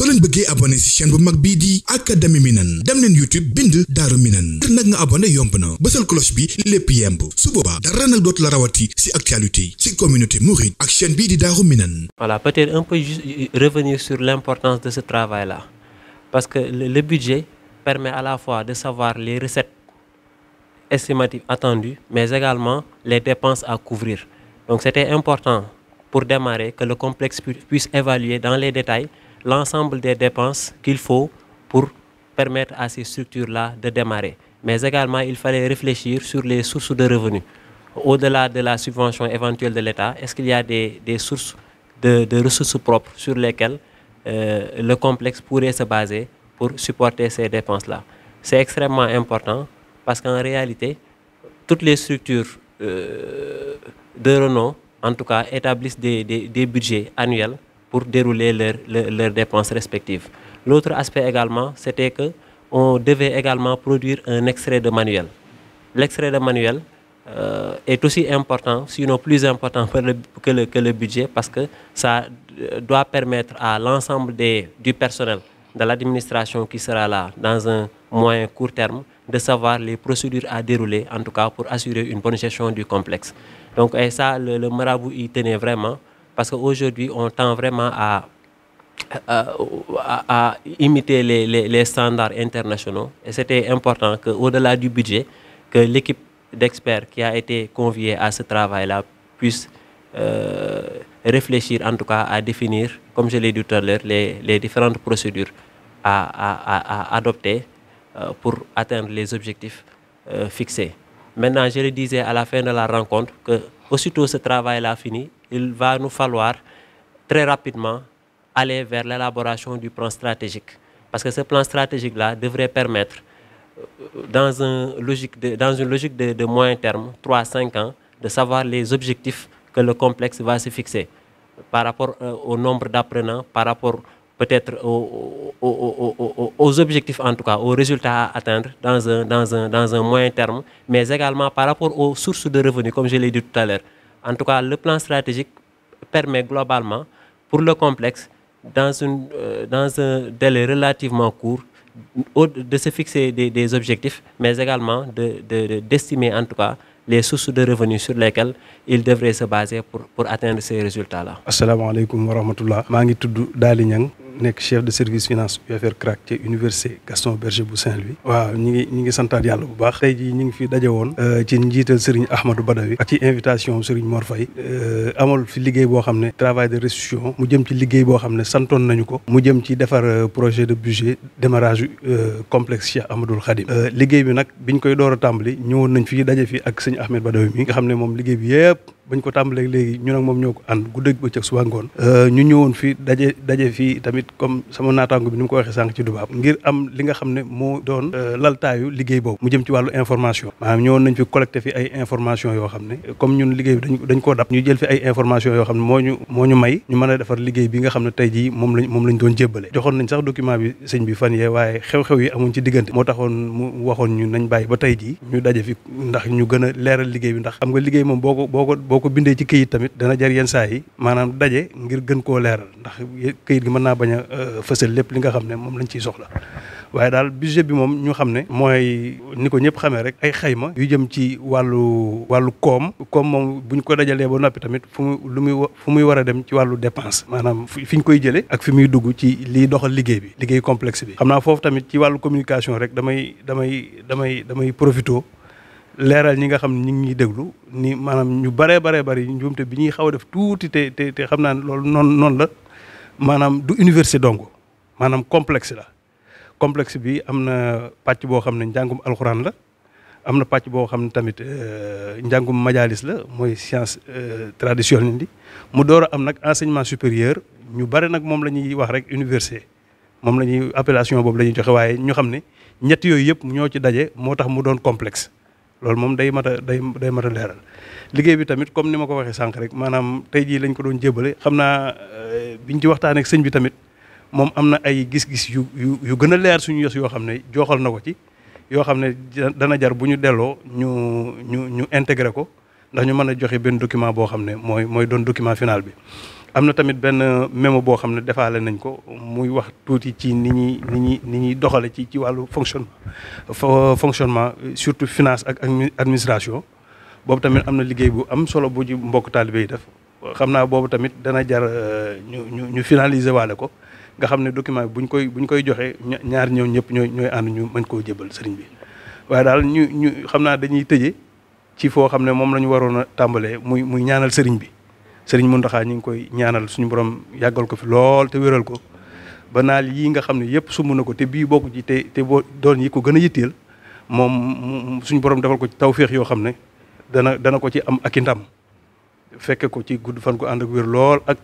soo leen bëggee abonné ci chaîne bu mag bii di Académie Minane dem leen YouTube bind Daaru Minane ngir nag nga abonné yomb na bësal cloche bi lépp yemb su boobaa dara nag dootu la rawati ci actualité ci communauté mouride ak chaîne bii di Daaru Minane. Voilà, peut-être un peu juste revenir sur l'importance de ce travail-là parce que le budget permet à la fois de savoir les recettes estimatives attendues mais également les dépenses à couvrir. Donc c'était important pour démarrer que le complexe puisse évaluer dans les détails l'ensemble des dépenses qu'il faut pour permettre à ces structures-là de démarrer. Mais également, il fallait réfléchir sur les sources de revenus. Au-delà de la subvention éventuelle de l'État, est-ce qu'il y a des sources de ressources propres sur lesquelles le complexe pourrait se baser pour supporter ces dépenses-là? C'est extrêmement important parce qu'en réalité, toutes les structures de renom, en tout cas, établissent des budgets annuels pour dérouler leurs dépenses respectives. L'autre aspect également, c'était qu'on devait également produire un extrait de manuel. L'extrait de manuel est aussi important, sinon plus important que le budget, parce que ça doit permettre à l'ensemble du personnel de l'administration qui sera là dans un moyen court terme de savoir les procédures à dérouler, en tout cas pour assurer une bonne gestion du complexe. Donc et ça, le marabout y tenait vraiment, parce qu'aujourd'hui, on tend vraiment à imiter les standards internationaux. Et c'était important qu'au-delà du budget, que l'équipe d'experts qui a été conviée à ce travail-là puisse réfléchir, en tout cas, à définir, comme je l'ai dit tout à l'heure, les différentes procédures à adopter pour atteindre les objectifs fixés. Maintenant, je le disais à la fin de la rencontre que aussitôt ce travail-là fini, il va nous falloir très rapidement aller vers l'élaboration du plan stratégique. Parce que ce plan stratégique-là devrait permettre, dans une logique de moyen terme, 3 à 5 ans, de savoir les objectifs que le complexe va se fixer par rapport au nombre d'apprenants, par rapport peut-être aux objectifs, en tout cas, aux résultats à atteindre dans un moyen terme, mais également par rapport aux sources de revenus, comme je l'ai dit tout à l'heure. En tout cas, le plan stratégique permet globalement, pour le complexe, dans un délai relativement court, de se fixer des objectifs, mais également d'estimer, en tout cas, les sources de revenus sur lesquelles il devrait se baser pour atteindre ces résultats-là. Assalamu alaikum wa rahmatullah. Je suis Dali Niang, chef de service finance UFR CRAC ci université Gaston Berger bu Saint-Louis. waaw ñi ngi santaat yàlla bu baax. tey jii ñu ngi fi daje woon ci njiital Serigne Ahmadou Badawi ak ci invitation Serigne Mor Faye amal fi liggéey boo xam ne travail de restitution mu jëm ci liggéey boo xam ne santoon nañu ko mu jëm ci defar projet de budget démarrage complexe Cheikh Ahmadoul Khadim. liggéey bi nag biñ koy door a tàmbali ñëwoon nañ fi daje fi ak Serigne Ahmed Badawi mi nga xam ne moom liggéey bi yëpp bañ ko tàmbalee léegi ñun ak moom ñoo ko ànd guddeeg bëccëg suba ngoon ñu ñëwoon fi daje fii tamit comme sama naataango bi ni mu ko waxee sànq ci tubaab ngir am li nga xam ne moo doon laltaayu liggéey boobu mu jëm ci wàllu information maanaam ñëwoon nañ fi collecté fi ay information yoo xam ne comme ñun liggéey bi dañ koo dab ñu jël fi ay information yoo xam ne moo ñu may ñu mën a defar liggéey bi nga xam ne tey jii moom lañ doon jébbale joxoon nañ sax document bi sëñ bi fan yee waaye xew-xew yi amuñ ci diggante moo taxoon mu waxoon ñu nañ bàyyi ba tey jii ñu daje fi ndax ñu gën a leeral liggéey bi ndax xam nga liggéey moom boo ko bindee ci këyit tamit dana jar yenn saa yi maanaam daje ngir gën koo leeral ndax këyit gi mën naa bañ a fësal lépp li nga xam ne moom lañ ciy soxla waaye daal budget bi moom ñu xam ne mooy ni ko ñëpp xamee rek ay xayma yu jëm ci wàllu koom moom bu ñu ko dajalee ba noppi tamit fu muy war a dem ci wàllu dépense maanaam fi ñu koy jëlee ak fi muy dugg ci liy doxal liggéey complexe bi xam naa foofu tamit ci wàllu communication rek damay profito leeral ñi nga xam ne ñu ngi ñuy déglu ni maanaam ñu baree bari njuumte bi ñuy xaw a def tuuti te xam naa ne loolu noonu la maanaam du université dong maanaam complexe la complexe bi am na pàcc boo xam ne njàngum alxuraan la am na pàcc boo xam ne tamit njàngum majalis la mooy science traditionnelle yi mu door a am nag enseignement supérieur ñu bare nag moom la ñuy wax rek université moom la ñuy appellation boobu la ñuy joxe waaye ñu xam ne ñett yooyu yëpp ñoo ci daje moo tax mu doon complexe loolu moom day mat a leeral liggéey bi tamit comme ni ma ko waxee sànq rek maanaam tey jii lañ ko doon jébbale xam naa biñ ci waxtaanee ak sëñ bi tamit moom am na ay gis-gis yu gën a leer suñu yos yoo xam ne jooxal na ko ci yoo xam ne dana jar bu ñu delloo ñu intégré ko ndax ñu mën a joxe benn document boo xam ne mooy doon document final bi am na tamit benn mémo boo xam ne defaale nañ ko muy wax tuuti ci ni ñuy doxale ci wàllu fonctionnement surtout finance ak administration boobu tamit am na liggéey bu am solo bu ci mbokk taalibe yi def xam naa boobu tamit dana jar ñu finaliser waale ko nga xam ne document bi buñ koy joxe ñaar ñëw ñëpp ñooy ànd ñu mën koo jébal sëriñ bi waaye daal ñu xam naa dañuy tëje ci foo xam ne moom la ñu waroon a tàmbalee muy ñaanal sëriñ bi sëriñ Mountakha ñu ngi koy ñaanal suñu borom yàggal ko fi lool te wéral ko ba naal yii nga xam ne yëpp sumb na ko te bii bokk ci te boo doon yi ko gën a yitteel moom suñu borom defal ko ci tawféex yoo xam ne dana ko ci am ak i ndam fekke ko ci gudd fan ko ànd ak wér lool ak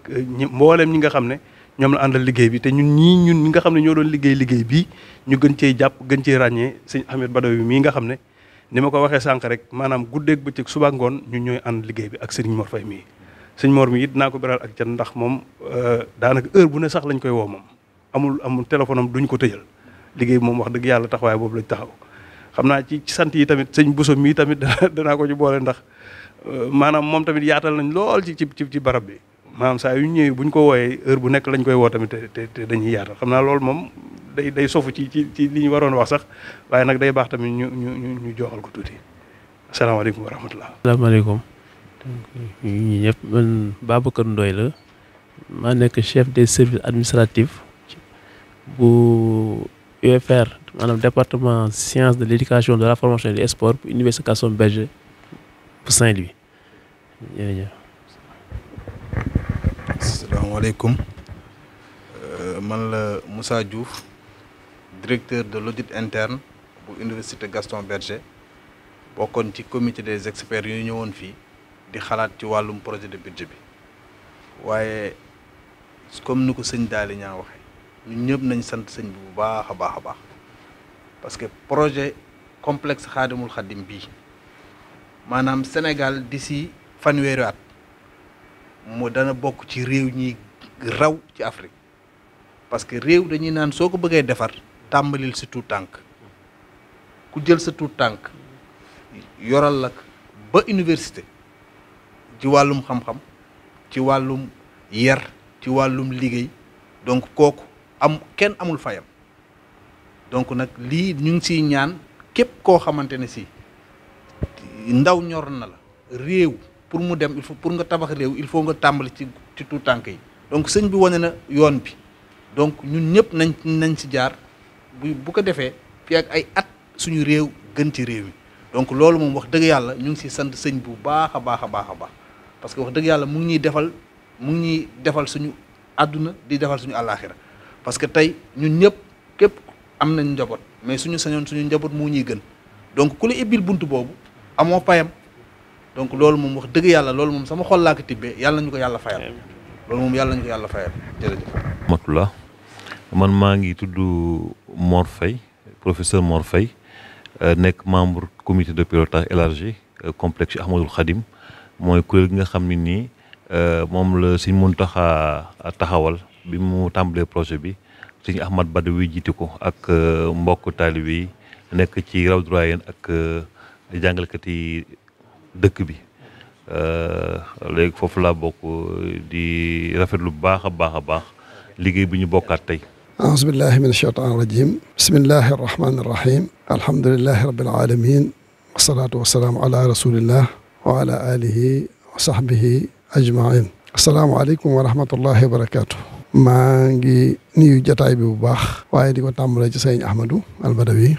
mboolem ñi nga xam ne ñoom la àndal liggéey bi te ñun ñi nga xam ne ñoo doon liggéey bii ñu gën cee jàpp gën cee ràññee sëñ Ahmed Badawi mii nga xam ne ni ma ko waxee sànq rek maanaam guddeeg bëccëg suba ngoon ñun ñooy ànd liggéey bi ak sëriñ Mor Faye mii sëñ Mor mi it naa ko beral ak can ndax moom daanaka heure bu ne sax lañ koy woo moom amul téléphone am duñ ko tëjal liggéey bi moom wax dëgg yàlla taxawaay boobu lañ taxaw xam naa ci sant yi tamit sëñ Bousso mii tamit danaa ko ci boole ndax maanaam moom tamit yaatal nañ lool ci barab bi maanaam saa yu ñëwee buñ ko wooyee heure bu nekk lañ koy woo tamit te dañuy yaatal xam naa loolu moom day sofu ci li ñu waroon wax sax waaye nag day baax tamit ñu joxal ko tuuti asalaamaaleykum wa rahmatullah. asalaamaaleykum ñi ñëpp man Babacar Ndoye la maa nekk chef des services administratifs bu UFR maanaam département sciences de l'éducation de la formation et du sport pour Université Gaston Berger bu Saint-Louis jërëjëf. asalaamaaleykum man la Moussa Diouf directeur de l'audit interne bu Université Gaston Berger bokkoon ci comité des experts yu ñëwoon fii di xalaat ci wàllum projet de budget bi waaye comme ni ko sëñ Daali ñaa waxee ñun ñëpp nañ sant sëñ bi bu baax a baax parce que projet complexe Xaadimul Xaadim bii maanaam Sénégal d'ici fanweeri at mu dana bokk ci réew ñi raw ci Afrique parce que réew dañuy naan soo ko bëggee defar tàmbalil si tuut tànk ku jël sa tuut tànk yoral la ba université ci wàllum xam-xam ci wàllum yar ci wàllum liggéey donc kooku kenn amul fayam donc nag lii ñu ngi siy ñaan képp koo xamante ne si ndaw ñor na la réew pour mu dem il faut pour nga tabax réew il faut nga tàmbali ci tuut tànk yi donc sëñ bi wane na yoon bi donc ñun ñëpp nañ si jaar bu ko defee fii ak ay at suñu réew gën ci réew mi donc loolu moom wax dëgg yàlla ñu ngi si sant sëñ bu baax a baax parce que wax dëgg yàlla mu ngi ñuy defal suñu àdduna di defal suñu àllaaxira parce que tey ñun ñëpp képp am nañ njaboot mais suñu sañoon suñu njaboot moo ñuy gën donc ku la ibbil bunt boobu amoo payam donc loolu moom wax dëgg yàlla loolu moom sama xol laa ko tibbee yàlla nañu ko yàlla fayal loolu moom yàlla nañu ko yàlla fayal jërëjëf. Matula man maa ngi tudd Mor Faye professeur Mor Faye nekk membre comité de pilotage élargi complexe Ahmadoul Khadim mooy kuréel gi nga xam ne nii moom la Sëñ Mountakha taxawal bi mu tàmbalee projet bi Sëñ Ahmad Badawi jiite ko ak mbokk taalibe yi nekk ci rawdu Rayaan ak jàngalekat yi dëkk bi léegi foofu laa bokk di rafetlu bu baax a baax liggéey bi ñu bokkaat tey. أعوذ بالله من الشيطان الرجيم بسم الله الرحمن الرحيم الحمد لله رب العالمين والصلاة والسلام على رسول الله وعلى آله وصحبه أجمعين السلام عليكم ورحمة الله وبركاته maa ngi nuyu jotaay bi bu baax waaye di ko tàmbalee ci sëñ Ahmadou Al Badawi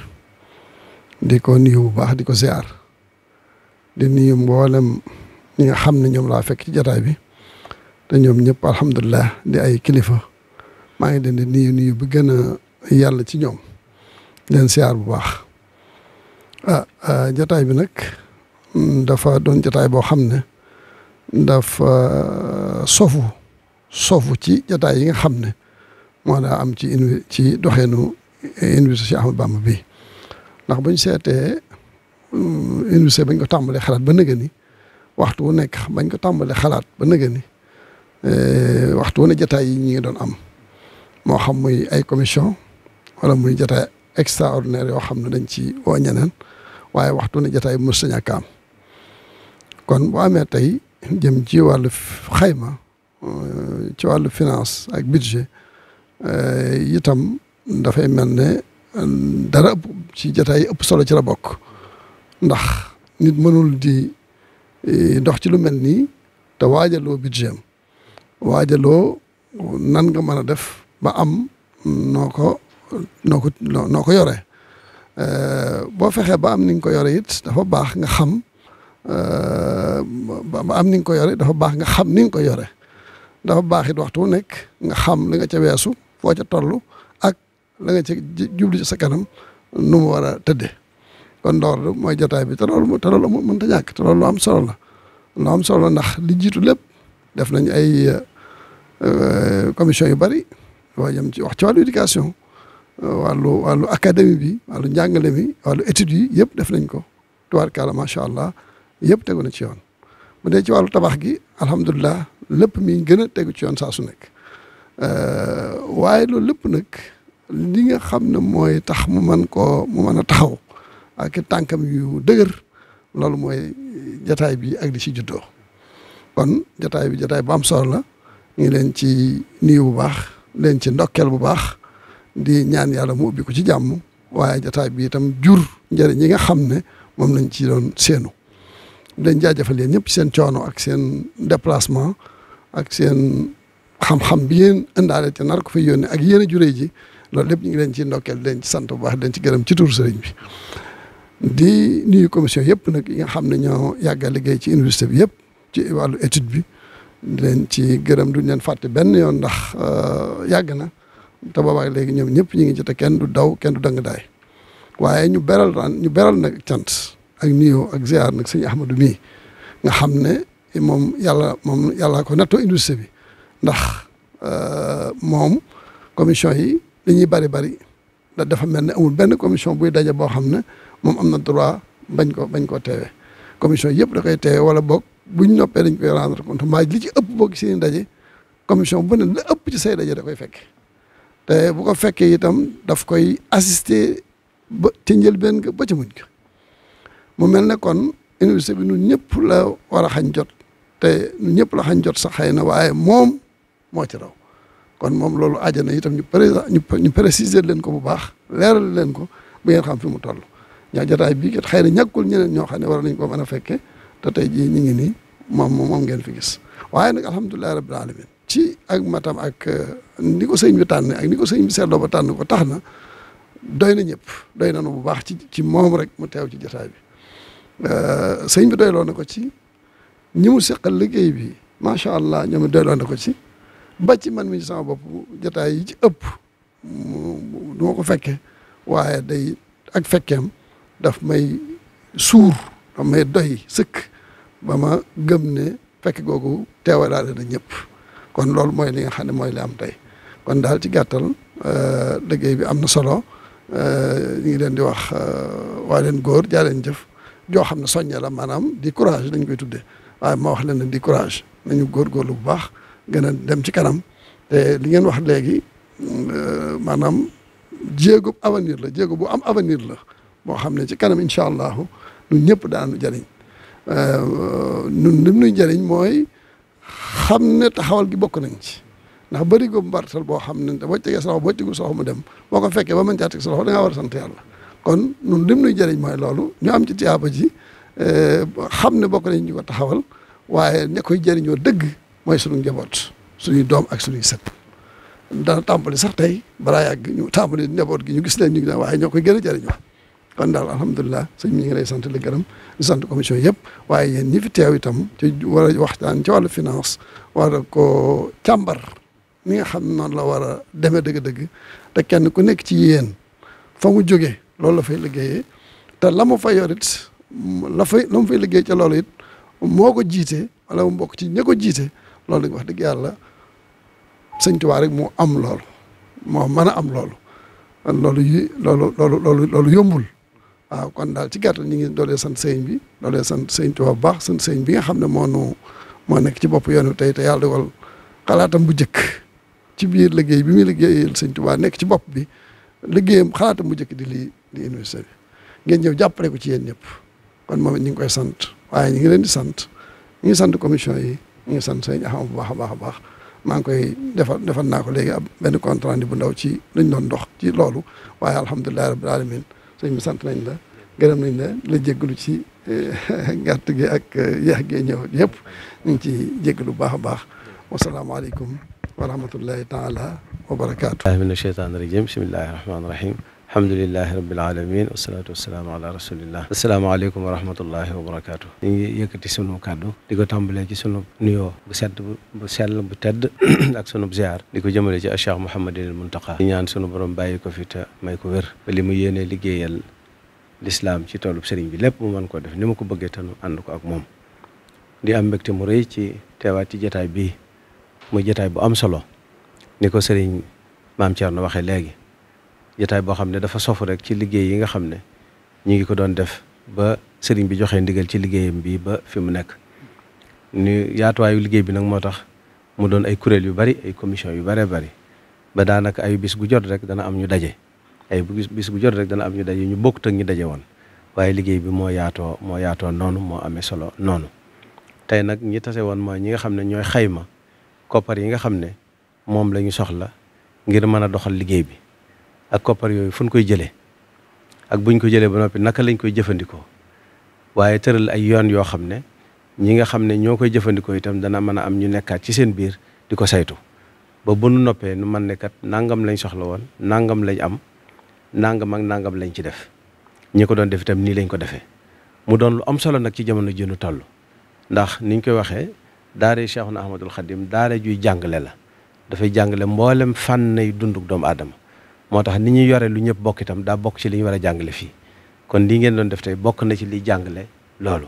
di ko nuyu bu baax di ko ziar di nuyu mboolem ñi nga xam ne ñoom laa fekk ci jotaay bi te ñoom ñëpp alhamdulilah di ay kilifa maa ngi leen di nuyu bu gën a yàlla ci ñoom leen siyaar bu baax jotaay bi nag dafa doon jotaay boo xam ne dafa sofu ci jotaay yi nga xam ne moo daa am ci doxeenu université Cheikh Ahmadou Bamba bi ndax buñ seetee université bañ ko tàmbalee xalaat ba nëgë ni waxtu wu nekk bañ ko tàmbalee xalaat ba nëgë ni waxtu wu ne jotaay yi ñi ngi doon am moo xam muy ay commission wala muy jotaay extraordinaire yoo xam ne dañ ci woo ñeneen waaye waxtu ne jotaay bu mës a ñàkk am kon bu amee tey jëm ci wàllu xayma ci wàllu finance ak budget itam dafay mel ne dara ëpp ci jotaay ëpp solo ci la bokk ndax nit mënul di dox ci lu mel nii te waajaloo budget am waajaloo nan nga mën a def ba am noo ko yore boo fexee ba am ni nga ko yore it dafa baax nga xam ba am ni nga ko yore dafa baax nga xam ni nga ko yore dafa baax it waxtu wu nekk nga xam li nga ca weesu foo ca toll ak la nga ca jublu ci sa kanam nu mu war a tëddee kon loolu mooy jotaay bi te loolu mënta ñàkk te loolu lu am solo la lu am solo ndax li jiitu lépp def nañ ay commission yu bari waaye jëm ci wax ci wàllu éducation wàllu académie bi wàllu njàngale mi wàllu études yi yëpp def nañ ko tubaarkàlla macha allah yëpp tegu na ci yoon bu dee ci wàllu tabax gi alhamdulilah lépp mi gën a tegu ci yoon saa su nekk waaye loolu lépp nag li nga xam ne mooy tax mu mën a taxaw ak tànkam yu dëgër loolu mooy jataay bi ak di ci juddoo kon jataay bi jataay bu am solo la ñu ngi leen ci nuyu bu baax leen ci ndokkeel bu baax di ñaan yàlla mu ubbi ko ci jàmm waaye jataay bi itam jur njëriñ ñi nga xam ne moom lañ ci doon séenu leen jaajëfal yéen ñëpp ci seen coono ak seen déplacement ak seen xam-xam bi yéen indaale te nar ko fa yónnee ak yéen a juree ji loolu lépp ñu ngi leen ci ndokkeel leen ci sant bu baax leen ci gërëm ci turu sëriñ bi di nuyu commission yëpp nag yi nga xam ne ñoo yàgg a liggéey ci université bi yëpp ci wàllu étude bi di leen ci gërëm duñ leen fàtte benn yoon ndax yàgg na te boobaak léegi ñoom ñëpp ñu ngi ci te kenn du daw kenn du dang daay waaye ñu beral nag cant ak nuyoo ak ziar nag sëñ Ahmadou mii nga xam ne moom yàlla ko nettoo université bi ndax moom commission yi dañuy bari dafa mel ne amul benn commission buy daje boo xam ne moom am na droit bañ koo teewee commission yëpp da koy teewee wala boog buñ noppee dañ koy rendre compte mbaa li ci ëpp boo gisee daje commission bu ne la ëpp ci say daje da koy fekke te bu ko fekkee itam daf koy assister ba ci njëlbeen ga ba ca mujj ga mu mel ne kon université bi ñun ñëpp la war a xañ jot te ñun ñëpp la xañ jot sax xëy na waaye moom moo ci raw kon moom loolu àjjana itam ñu préciser leen ko bu baax leeral leen ko bu ngeen xam fi mu toll ñaa jotaay bii kat xëy na ñàkkul ñeneen ñoo xam ne war nañ ko mën a fekke te tey jii ñu ngi nii moom ngeen fi gis waaye nag alhamdulilahi rabbil alamin ci ak matam ak ni ko sëñ bi tànne ak ni ko sëñ bi seetloo ba tànn ko tax na doy na ñëpp doy na bu baax ci moom rek mu teew ci jotaay bi sëñ bi doyloo na ko ci ñi mu seqal liggéey bi macha allah ñoom it doyloo na ko ci ba ci man mi ci sama bopp jotaay yi ci ëpp du ma ko fekke waaye day ak fekkeem daf may suur daf may doy sëkk ba ma gëm ne fekk googu teewalaale na ñëpp kon loolu mooy li nga xam ne mooy li am tey kon daal ci gàttal liggéey bi am na solo ñu ngi leen di wax waa leen góor jaa leen jëf joo xam ne soññe la maanaam di courage dañ koy tuddee waaye ma wax leen ne di courage nañu góorgóorlu bu baax gën a dem ci kanam te li ngeen wax léegi maanaam jéego avenir la jéego bu am avenir la boo xam ne ci kanam incha allahu ñun ñëpp daanu jëriñ ñun lim nuy jëriñ mooy xam ne taxawal gi bokk nañ ci ndax bëri go mbartal boo xam ne boo tegee sa loxo boo tegul sa loxo mu dem boo ko fekkee ba mën caa teg sa loxo da ngaa war a sant yàlla kon ñun lim nuy jëriñ mooy loolu ñu am ci tiyaaba ji xam ne bokk nañ ñu ko taxawal waaye ña koy jëriñoo dëgg mooy sunu njaboot suñuy doom ak suñuy sët dana tàmbali sax tey balaa yàgg ñu tàmbali njaboot gi ñu gis leen ñu ngi waaye ñoo koy gën a jëriñoo kon daal alhamdulilah sëñ mi ñu ngi lay sant la gërëm di sant commission yëpp waaye yéen ñi fi teew itam ci war a waxtaan ci wàllu finance war a ko càmbar ni nga xam noonu la war a demee dëgg-dëgg te kenn ku nekk ci yéen fa mu jógee loolu la fay liggéeyee te la mu fay yor it la mu fay liggéey ca loolu it moo ko jiite wala mu bokk ci ña ko jiite loolu nag wax dëgg yàlla sëñ Tuubaa rek moo am loolu moo mën a am loolu loolu yombul waaw kon daal ci gàttal ñu ngi doolee sant sëñ bi doolee sant sëñ Tuubaa bu baax sant sëñ bi nga xam ne moo nekk ci bopp yoon wi tey te yàlla dogal xalaatam bu njëkk ci biir liggéey bi muy liggéeyal sëñ Tuubaa nekk ci bopp bi liggéeyam xalaatam bu njëkk di université bi ngeen ñëw jàppale ko ci yéen ñëpp kon moom it ñu ngi koy sant waaye ñu ngi leen di sant ñu ngi sant commission yi ñu ngi sant sëñ Axam bu baax a baax a baax maa ngi koy defal naa ko léegi ab benn compte rendu bu ndaw ci luñ doon dox ci loolu waaye alhamdulilah rabbil alamin sëñ bi sant nañ la gërëm nañ la jéggalu ci gàtt gi ak yeex gi ñëw yëpp ñu ngi ci jéggalu baax a baax wasalaamaaleykum wa rahmatullahi taala wa barakaatu. mina sheytaani rajim bismillahi rahmaani rahim alhamdulilahi rabbil alamin wasalaatu wasalaamu ala rasulillah asalaamaaleykum wa rahmatullahi wa barakaatu. ñu ngi yëkkati sunu kàddu di ko tàmbalee ci sunu nuyoo bu sedd bu sell bu tedd ak sunu ziar di ko jëmale ci Cheikh Mouhamadinil Muntaqa di ñaan sunu borom bàyyi ko fi te may ko wér ba li mu yéenee liggéeyal lislaam ci toolub sëriñ bi lépp mu mën koo def ni ma ko bëggee te nu ànd ko ak moom di am mbégte mu rëy ci teewaat ci jotaay bii muy jotaay bu am solo ni ko sëriñ maam Thierno waxee léegi jotaay boo xam ne dafa sofu rek ci liggéey yi nga xam ne ñu ngi ko doon def ba sëriñ bi joxee ndigal ci liggéeyam bi ba fi mu nekk ni yaatuwaayu liggéey bi nag moo tax mu doon ay kuréel yu bari ay commission yu bëree bari ba daanaka ay bis gu jot rek dana am ñu daje ay bis gu jot rek dana am ñu daje ñu bokkut ak ñu daje woon waaye liggéey bi moo yaatoo noonu moo amee solo noonu tey nag ñi tase woon mooy ñi nga xam ne ñooy xayma koppar yi nga xam ne moom la ñu soxla ngir mën a doxal liggéey bi ak koppar yooyu fu ñu koy jëlee ak buñ ko jëlee ba noppi naka lañ koy jëfandikoo waaye tëral ay yoon yoo xam ne ñi nga xam ne ñoo koy jëfandikoo itam dana mën a am ñu nekkaat ci seen biir di ko saytu ba bu nu noppee nu man ne kat nangam lañ soxla woon nangam lañ am nangam ak nangam lañ ci def ñi ko doon def itam nii lañ ko defee mu doon lu am solo nag ci jamono ji nu toll ndax niñ koy waxee daara Cheikhuna Ahmadul Khadim daara juy jàngale la dafay jàngale mboolem fànn nay dunduk doomu aadama moo tax ni ñuy yore lu ñëpp bokk itam daa bokk ci li ñu war a jàngale fii kon lii ngeen doon def tey bokk na ci liy jàngale loolu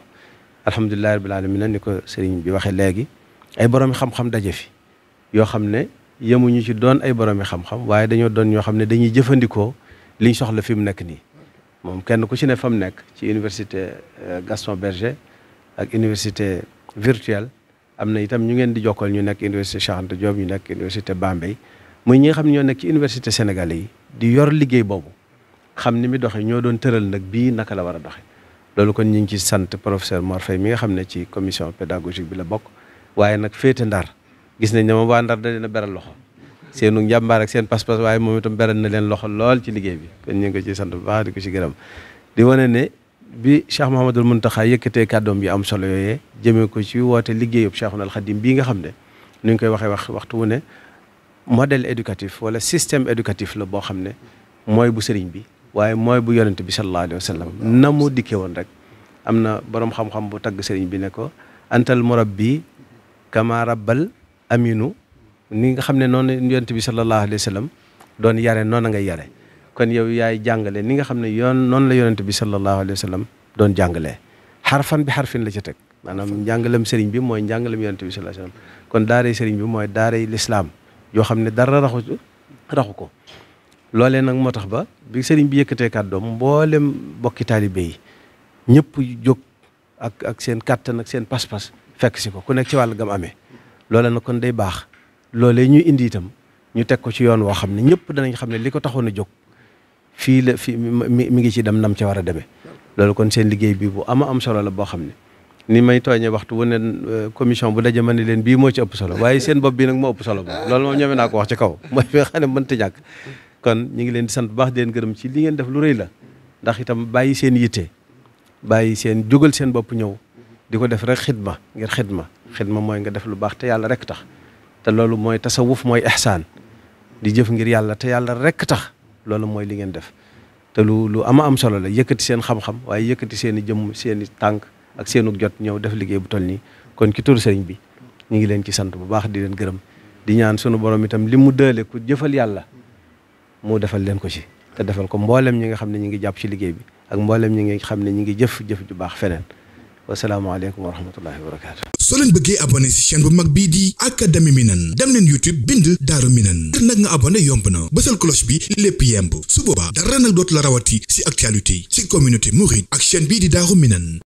alhamdulilahi rabbil alamin ni ko sëriñ bi waxee léegi ay boroomi xam-xam daje fi yoo xam ne yemuñu ci doon ay boroomi xam-xam waaye dañoo doon ñoo xam ne dañuy jëfandikoo liñ soxla fi mu nekk nii moom kenn ku ci ne fa mu nekk ci université Gaston Berger ak université virtuelle am na itam ñu ngeen di jokkal ñu nekk université Cheikh Anta Diop ñu nekk université Bambey muy ñi nga xam ne ñoo nekk ci université sénégalais yi di yor liggéey boobu xam ni mi doxee ñoo doon tëral nag bii naka la war a doxe loolu kon ñu ngi ci sant professeur Mor Faye mi nga xam ne ci commission pédagogique bi la bokk waaye nag féete Ndar gis nañ ne moom waa Ndar da leen a beral loxo seenu njàmbaar ak seen pas-pas waaye moom itam beral na leen loxo lool ci liggéey bi kon ñu ngi ko ci sant bu baax di ko ci gërëm di wane ne bi Cheikh Mouhamadul Mountakha yëkkatee kàddoom bi am solo yooyee jëmee ko ci woote liggéeyub Cheikhul Khadim bii nga xam ne ni ñu koy waxee waxtu wu ne modèle éducatif wala système éducatif la boo xam ne mooy bu sëriñ bi waaye mooy bu yonent bi sallallahu alayhi wa sallam na mu dikkee woon rek am na boroom xam-xam bu tagg sëriñ bi ne ko antal murabbi kama rabbal aminu ni nga xam ne noonu yonent bi sallallahu alayhi wa sallam doon yare noonu ngay yare kon yow yaay jàngale ni nga xam ne noonu la yonent bi sallallahu alayhi wa sallam doon jàngalee xarfan bi xarfin la ca teg maanaam njàngalem sëriñ bi mooy njàngalem yonent bi sallallahu alayhi wa sallam kon daaray sëriñ bi mooy daaray lislaam yoo xam ne dara raxu ko loolee nag moo tax ba bi sëriñ bi yëkkatee kàddoom mboolem bokki taalibe yi ñëpp jóg ak seen kàttan ak seen pas-pas fekk si ko ku nekk ci wàll gam amee loolee nag kon day baax loolee ñuy indi itam ñu teg ko ci yoon woo xam ne ñëpp danañ xam ne li ko taxoon a jóg fii mi ngi ci dem nam ca war a demee loolu kon seen liggéey bi bu am solo la boo xam ne ni may tooñee waxtu wu ne commission bu daje ma ne leen bii moo ci ëpp solo waaye seen bopp bi nag moo ëpp solo ba loolu moom ñeme naa ko wax ci kaw mooy fi nga xam ne mënta ñàkk kon ñu ngi leen di sant bu baax di leen gërëm ci li ngeen def lu rëy la ndax itam bàyyi seen yitte bàyyi seen jógal seen bopp ñëw di ko def rek xidma ngir xidma mooy nga def lu baax te yàlla rek tax te loolu mooy tasawuf mooy ihsaan di jëf ngir yàlla te yàlla rek tax loolu mooy li ngeen def te lu am solo la yëkkati seen xam-xam waaye yëkkati seen i jëmm seen i tànk ak seenu jot ñëw def liggéey bu toll nii kon ci turu sëriñ bi ñu ngi leen ci sant bu baax di leen gërëm di ñaan sunu borom itam li mu dële ku jëfal yàlla mu defal leen ko ci te defal ko mboolem ñi nga xam ne ñi ngi jàpp ci liggéey bi ak mboolem ñi nga xam ne ñi ngi jëf ju baax feneen wasalaamaaleykum wa rahmatullahi wa barakaatu. soo leen bëggee abonné ci chaîne bu mag bii di académie Minane dem leen YouTube bind Daaru Minane ngir nag nga abonné yomb na bësal cloche bi lépp yemb su boobaa dara nag dootu la rawati ci actualité ci communauté mouride ak chaîne bii di Daaru Minane.